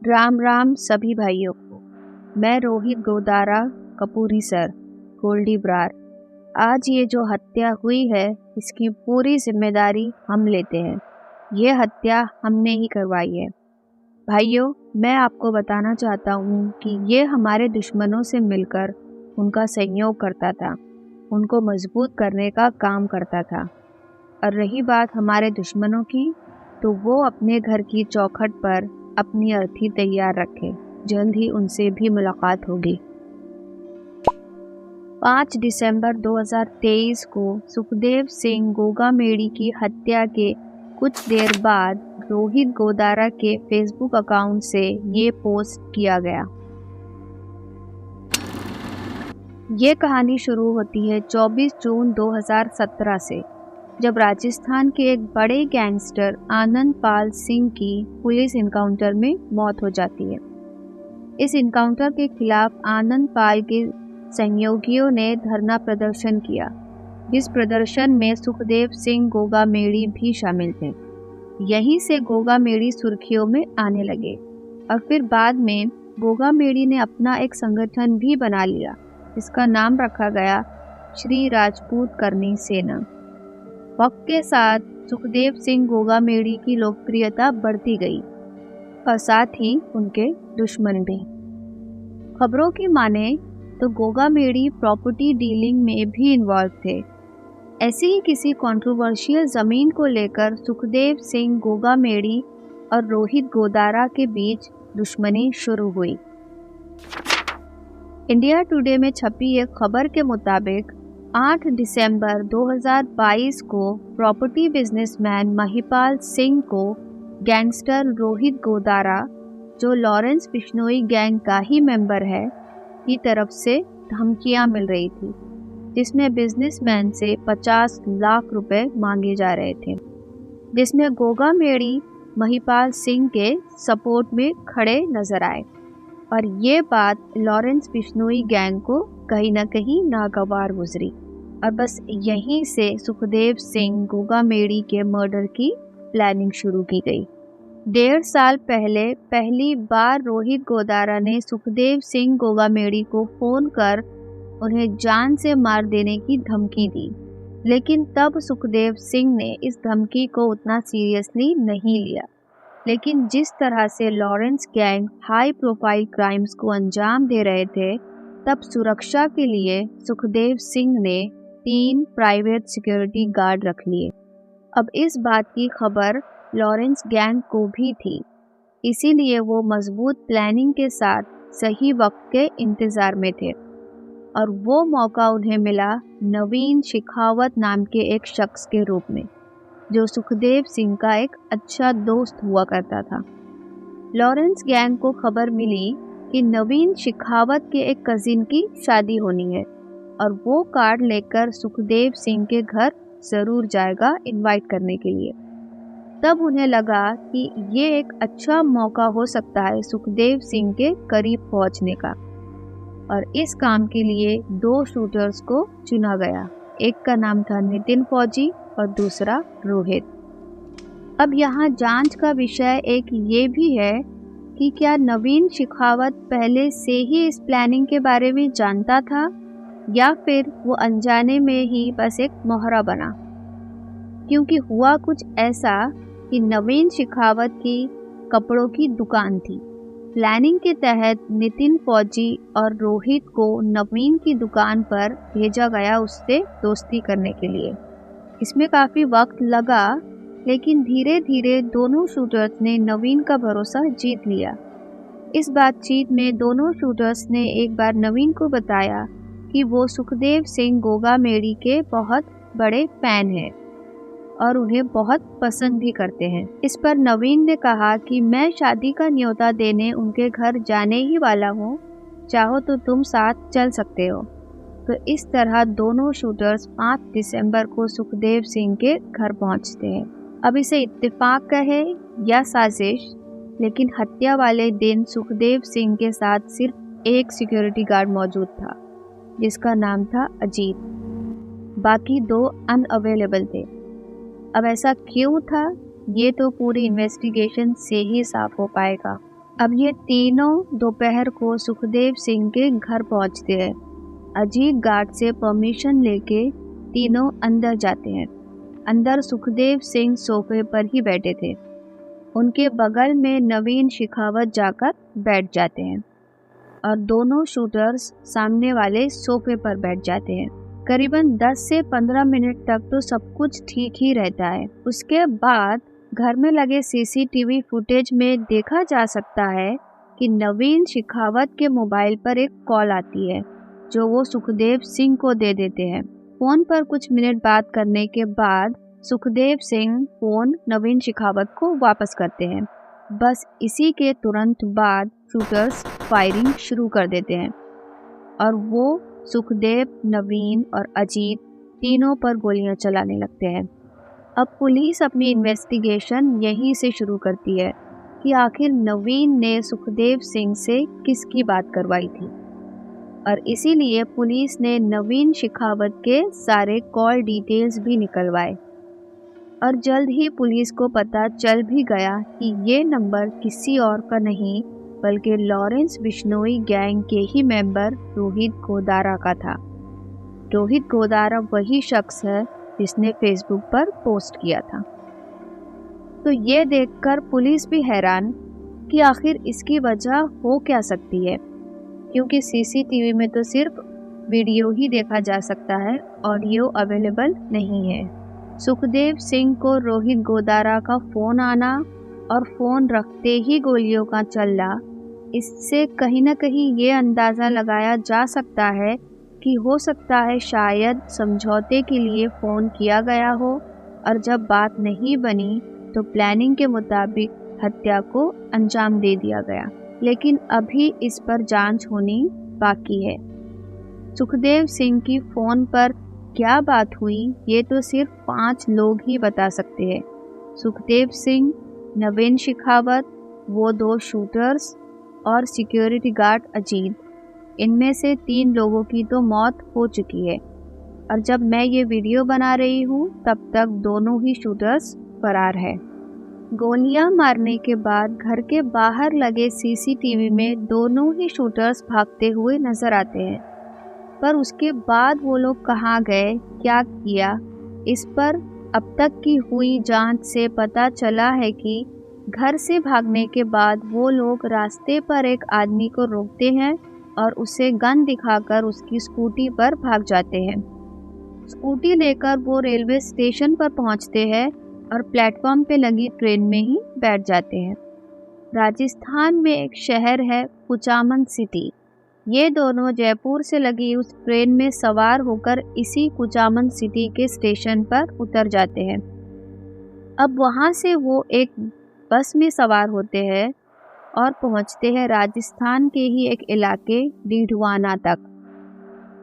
राम राम सभी भाइयों को। मैं रोहित गोदारा कपूरी सर गोल्डी ब्रार। आज ये जो हत्या हुई है इसकी पूरी जिम्मेदारी हम लेते हैं। ये हत्या हमने ही करवाई है। भाइयों, मैं आपको बताना चाहता हूँ कि ये हमारे दुश्मनों से मिलकर उनका सहयोग करता था, उनको मजबूत करने का काम करता था। और रही बात हमारे दुश्मनों की, तो वो अपने घर की चौखट पर अपनी अर्थी तैयार रखे। जल्द ही उनसे भी मुलाकात होगी। 5 दिसंबर 2023 को सुखदेव सिंह गोगामेड़ी की हत्या के कुछ देर बाद रोहित गोदारा के फेसबुक अकाउंट से ये पोस्ट किया गया। ये कहानी शुरू होती है 24 जून 2017 से, जब राजस्थान के एक बड़े गैंगस्टर आनंद पाल सिंह की पुलिस इनकाउंटर में मौत हो जाती है। इस इनकाउंटर के खिलाफ आनंद पाल के सहयोगियों ने धरना प्रदर्शन किया, जिस प्रदर्शन में सुखदेव सिंह गोगामेड़ी भी शामिल थे। यहीं से गोगामेड़ी सुर्खियों में आने लगे और फिर बाद में गोगामेड़ी ने अपना एक संगठन भी बना लिया, जिसका नाम रखा गया श्री राजपूत करनी सेना। वक्त के साथ सुखदेव सिंह गोगामेड़ी की लोकप्रियता बढ़ती गई और साथ ही उनके दुश्मन भी। खबरों की माने तो गोगामेड़ी प्रॉपर्टी डीलिंग में भी इन्वॉल्व थे। ऐसी ही किसी कंट्रोवर्शियल ज़मीन को लेकर सुखदेव सिंह गोगामेड़ी और रोहित गोदारा के बीच दुश्मनी शुरू हुई। इंडिया टुडे में छपी एक खबर के मुताबिक 8 दिसंबर 2022 को प्रॉपर्टी बिजनेसमैन महिपाल सिंह को गैंगस्टर रोहित गोदारा, जो लॉरेंस बिश्नोई गैंग का ही मेंबर है, की तरफ से धमकियां मिल रही थी, जिसमें बिजनेसमैन से 50 लाख रुपए मांगे जा रहे थे, जिसमें गोगामेड़ी महिपाल सिंह के सपोर्ट में खड़े नजर आए। और ये बात लॉरेंस बिश्नोई गैंग को कहीं न कहीं नागवार गुजरी और बस यहीं से सुखदेव सिंह गोगामेड़ी के मर्डर की प्लानिंग शुरू की गई। 1.5 साल पहले पहली बार रोहित गोदारा ने सुखदेव सिंह गोगामेड़ी को फोन कर उन्हें जान से मार देने की धमकी दी, लेकिन तब सुखदेव सिंह ने इस धमकी को उतना सीरियसली नहीं लिया। लेकिन जिस तरह से Lawrence gang high profile crimes को अंजाम दे रहे थे, तब सुरक्षा के लिए सुखदेव सिंह ने 3 प्राइवेट सिक्योरिटी गार्ड रख लिए। अब इस बात की खबर लॉरेंस गैंग को भी थी, इसीलिए वो मजबूत प्लानिंग के साथ सही वक्त के इंतजार में थे। और वो मौका उन्हें मिला नवीन शेखावत नाम के एक शख्स के रूप में, जो सुखदेव सिंह का एक अच्छा दोस्त हुआ करता था। लॉरेंस गैंग को खबर मिली कि नवीन शेखावत के एक कजिन की शादी होनी है और वो कार्ड लेकर सुखदेव सिंह के घर जरूर जाएगा इनवाइट करने के लिए। तब उन्हें लगा कि ये एक अच्छा मौका हो सकता है सुखदेव सिंह के करीब पहुंचने का, और इस काम के लिए 2 शूटर्स को चुना गया। एक का नाम था नितिन फौजी और दूसरा रोहित। अब यहाँ जांच का विषय एक ये भी है कि क्या नवीन शेखावत पहले से ही इस प्लानिंग के बारे में जानता था, या फिर वो अनजाने में ही बस एक मोहरा बना। क्योंकि हुआ कुछ ऐसा कि नवीन शेखावत की कपड़ों की दुकान थी। प्लानिंग के तहत नितिन फौजी और रोहित को नवीन की दुकान पर भेजा गया उससे दोस्ती करने के लिए। इसमें काफ़ी वक्त लगा, लेकिन धीरे धीरे दोनों शूटर्स ने नवीन का भरोसा जीत लिया। इस बातचीत में दोनों शूटर्स ने एक बार नवीन को बताया कि वो सुखदेव सिंह गोगामेड़ी के बहुत बड़े फैन हैं और उन्हें बहुत पसंद भी करते हैं। इस पर नवीन ने कहा कि मैं शादी का न्योता देने उनके घर जाने ही वाला हूँ, चाहो तो तुम साथ चल सकते हो। तो इस तरह दोनों शूटर्स 5 दिसंबर को सुखदेव सिंह के घर पहुँचते हैं। अब इसे इत्तेफाक कहे या साजिश, लेकिन हत्या वाले दिन सुखदेव सिंह के साथ सिर्फ एक सिक्योरिटी गार्ड मौजूद था, जिसका नाम था अजीत। बाकी 2 अनअवेलेबल थे। अब ऐसा क्यों था ये तो पूरी इन्वेस्टिगेशन से ही साफ हो पाएगा। अब ये तीनों दोपहर को सुखदेव सिंह के घर पहुंचते हैं। अजीत गार्ड से परमिशन लेके तीनों अंदर जाते हैं। अंदर सुखदेव सिंह सोफे पर ही बैठे थे। उनके बगल में नवीन शेखावत जाकर बैठ जाते हैं और दोनों शूटर्स सामने वाले सोफे पर बैठ जाते हैं। करीबन 10 से 15 मिनट तक तो सब कुछ ठीक ही रहता है। उसके बाद घर में लगे सीसीटीवी फुटेज में देखा जा सकता है कि नवीन शेखावत के मोबाइल पर एक कॉल आती है जो वो सुखदेव सिंह को दे देते हैं। फोन पर कुछ मिनट बात करने के बाद सुखदेव सिंह फोन नवीन शेखावत को वापस करते हैं। बस इसी के तुरंत बाद शूटर्स फायरिंग शुरू कर देते हैं और वो सुखदेव, नवीन और अजीत तीनों पर गोलियां चलाने लगते हैं। अब पुलिस अपनी इन्वेस्टिगेशन यहीं से शुरू करती है कि आखिर नवीन ने सुखदेव सिंह से किसकी बात करवाई थी और इसीलिए पुलिस ने नवीन शेखावत के सारे कॉल डिटेल्स भी निकलवाए और जल्द ही पुलिस को पता चल भी गया कि ये नंबर किसी और का नहीं बल्कि लॉरेंस बिश्नोई गैंग के ही मेंबर रोहित गोदारा का था। रोहित गोदारा वही शख्स है जिसने फेसबुक पर पोस्ट किया था। तो ये देखकर पुलिस भी हैरान कि आखिर इसकी वजह हो क्या सकती है, क्योंकि सीसीटीवी में तो सिर्फ वीडियो ही देखा जा सकता है, ऑडियो अवेलेबल नहीं है। सुखदेव सिंह को रोहित गोदारा का फ़ोन आना और फ़ोन रखते ही गोलियों का चलना, इससे कहीं ना कहीं ये अंदाज़ा लगाया जा सकता है कि हो सकता है शायद समझौते के लिए फ़ोन किया गया हो और जब बात नहीं बनी तो प्लानिंग के मुताबिक हत्या को अंजाम दे दिया गया। लेकिन अभी इस पर जांच होनी बाकी है। सुखदेव सिंह की फ़ोन पर क्या बात हुई ये तो सिर्फ 5 लोग ही बता सकते हैं। सुखदेव सिंह, नवीन शेखावत, वो 2 शूटर्स और सिक्योरिटी गार्ड अजीत। इनमें से 3 लोगों की तो मौत हो चुकी है और जब मैं ये वीडियो बना रही हूँ तब तक दोनों ही शूटर्स फरार है। गोलियां मारने के बाद घर के बाहर लगे सीसीटीवी में दोनों ही शूटर्स भागते हुए नजर आते हैं, पर उसके बाद वो लोग कहाँ गए, क्या किया, इस पर अब तक की हुई जांच से पता चला है कि घर से भागने के बाद वो लोग रास्ते पर एक आदमी को रोकते हैं और उसे गन दिखाकर उसकी स्कूटी पर भाग जाते हैं। स्कूटी लेकर वो रेलवे स्टेशन पर पहुंचते हैं और प्लेटफॉर्म पे लगी ट्रेन में ही बैठ जाते हैं। राजस्थान में एक शहर है कुचामन सिटी। ये दोनों जयपुर से लगी उस ट्रेन में सवार होकर इसी कुचामन सिटी के स्टेशन पर उतर जाते हैं। अब वहाँ से वो एक बस में सवार होते हैं और पहुँचते हैं राजस्थान के ही एक इलाके डीडवाना तक।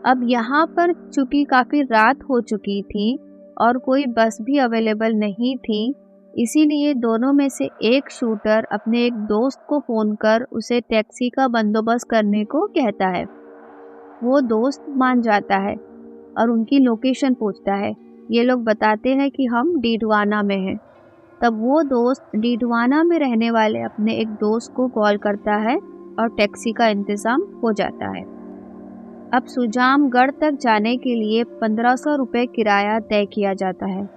अब यहाँ पर चूँकि काफ़ी रात हो चुकी थी और कोई बस भी अवेलेबल नहीं थी, इसीलिए दोनों में से एक शूटर अपने एक दोस्त को फ़ोन कर उसे टैक्सी का बंदोबस्त करने को कहता है। वो दोस्त मान जाता है और उनकी लोकेशन पूछता है। ये लोग बताते हैं कि हम डीडवाना में हैं। तब वो दोस्त डीडवाना में रहने वाले अपने एक दोस्त को कॉल करता है और टैक्सी का इंतज़ाम हो जाता है। अब सुजामगढ़ तक जाने के लिए 1500 रुपये किराया तय किया जाता है।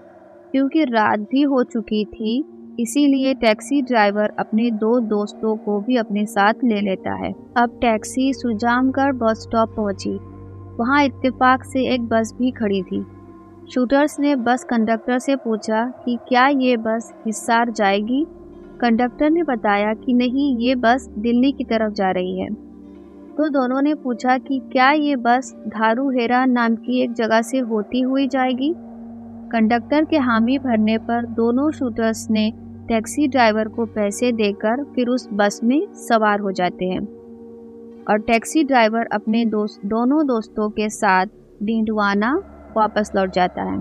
क्योंकि रात भी हो चुकी थी, इसीलिए टैक्सी ड्राइवर अपने 2 दोस्तों को भी अपने साथ ले लेता है। अब टैक्सी सुजामगढ़ बस स्टॉप पहुंची। वहां इत्तेफाक से एक बस भी खड़ी थी। शूटर्स ने बस कंडक्टर से पूछा कि क्या ये बस हिसार जाएगी। कंडक्टर ने बताया कि नहीं, ये बस दिल्ली की तरफ जा रही है। तो दोनों ने पूछा कि क्या ये बस धारूहेरा नाम की एक जगह से होती हुई जाएगी। कंडक्टर के हामी भरने पर दोनों शूटर्स ने टैक्सी ड्राइवर को पैसे देकर फिर उस बस में सवार हो जाते हैं और टैक्सी ड्राइवर अपने दोनों दोस्तों के साथ डीडवाना वापस लौट जाता है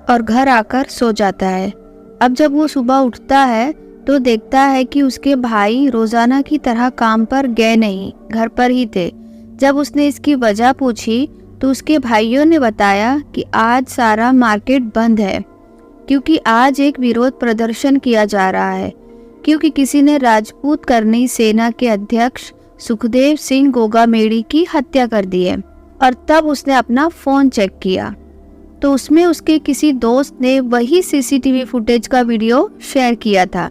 और घर आकर सो जाता है। अब जब वो सुबह उठता है तो देखता है कि उसके भाई रोजाना की तरह काम पर गए नहीं, घर पर ही थे। जब उसने इसकी वजह पूछी तो उसके भाइयों ने बताया कि आज सारा मार्केट बंद है। क्योंकि आज एक विरोध प्रदर्शन किया जा रहा है, क्योंकि किसी ने राजपूत करनी सेना के अध्यक्ष सुखदेव सिंह गोगामेड़ी की हत्या कर दी है। और तब उसने अपना फ़ोन चेक किया तो उसमें उसके किसी दोस्त ने वही सीसीटीवी फुटेज का वीडियो शेयर किया था।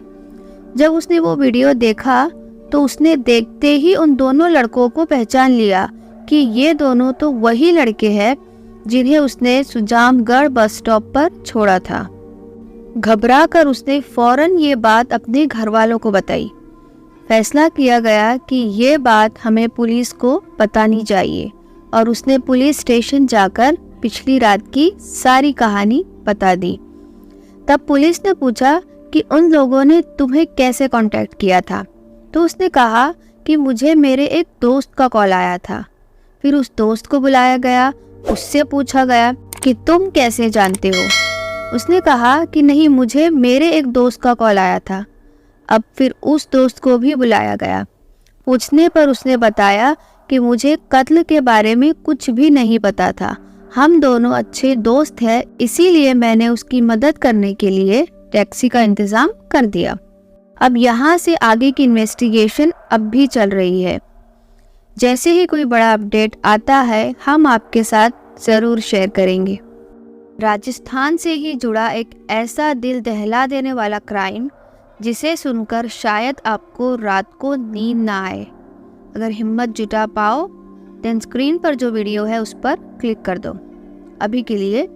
जब उसने वो वीडियो देखा तो उसने देखते ही उन दोनों लड़कों को पहचान लिया कि ये दोनों तो वही लड़के हैं जिन्हें उसने सुजामगढ़ बस स्टॉप पर छोड़ा था। घबरा कर उसने फौरन ये बात अपने घर वालों को बताई। फैसला किया गया कि ये बात हमें पुलिस को बतानी चाहिए और उसने पुलिस स्टेशन जाकर पिछली रात की सारी कहानी बता दी। तब पुलिस ने पूछा कि उन लोगों ने तुम्हें कैसे कांटेक्ट किया था, तो उसने कहा कि मुझे मेरे एक दोस्त का कॉल आया था। फिर उस दोस्त को बुलाया गया, उससे पूछा गया कि तुम कैसे जानते हो। उसने कहा कि नहीं, मुझे मेरे एक दोस्त का कॉल आया था। अब फिर उस दोस्त को भी बुलाया गया। पूछने पर उसने बताया कि मुझे कत्ल के बारे में कुछ भी नहीं पता था, हम दोनों अच्छे दोस्त हैं, इसीलिए मैंने उसकी मदद करने के लिए टैक्सी का इंतज़ाम कर दिया। अब यहाँ से आगे की इन्वेस्टिगेशन अब भी चल रही है। जैसे ही कोई बड़ा अपडेट आता है हम आपके साथ ज़रूर शेयर करेंगे। राजस्थान से ही जुड़ा एक ऐसा दिल दहला देने वाला क्राइम जिसे सुनकर शायद आपको रात को नींद ना आए। अगर हिम्मत जुटा पाओ देन स्क्रीन पर जो वीडियो है उस पर क्लिक कर दो। अभी के लिए